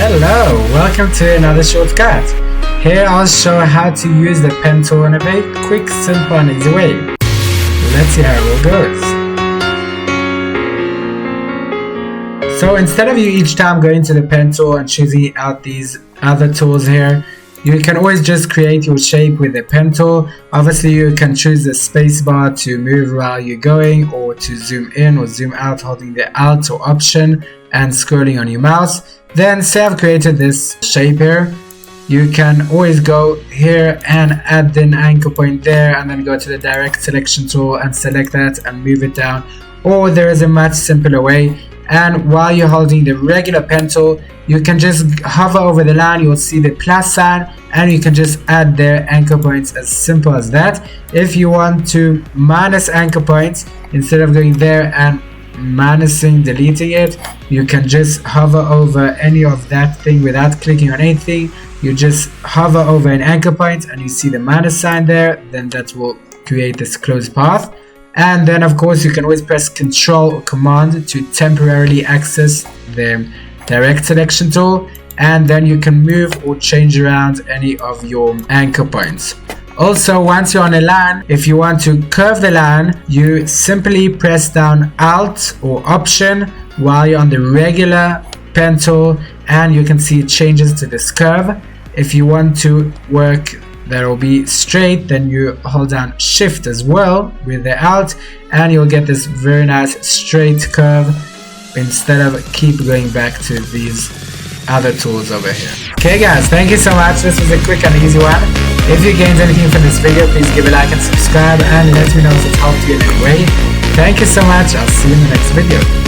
Hello, welcome to another shortcut. Here I'll show how to use the pen tool in a very quick, simple and easy way. Let's see how it all goes. So instead of you each time going to the pen tool and choosing out these other tools here, you can always just create your shape with the pen tool. Obviously you can choose the spacebar to move while you're going, or to zoom in or zoom out holding the Alt or Option and scrolling on your mouse. Then say I've created this shape here, you can always go here and add an anchor point there, and then go to the direct selection tool and select that and move it down. Or there is a much simpler way, and while you're holding the regular pen tool, you can just hover over the line, you'll see the plus sign, and you can just add their anchor points, as simple as that. If you want to minus anchor points, instead of going there and deleting it, you can just hover over any of that thing without clicking on anything. You just hover over an anchor point and you see the minus sign there, then that will create this closed path. And then of course you can always press Ctrl or Command to temporarily access the direct selection tool, and then you can move or change around any of your anchor points. Also, once you're on a line, if you want to curve the line, you simply press down Alt or Option while you're on the regular pen tool, and you can see it changes to this curve. If you want to work that will be straight, then you hold down Shift as well with the Alt, and you'll get this very nice straight curve instead of keep going back to these other tools over here. Okay guys, thank you so much. This was a quick and easy one. If you gained anything from this video, please give a like and subscribe, and let me know if it helped you in any way. Thank you so much. I'll see you in the next video.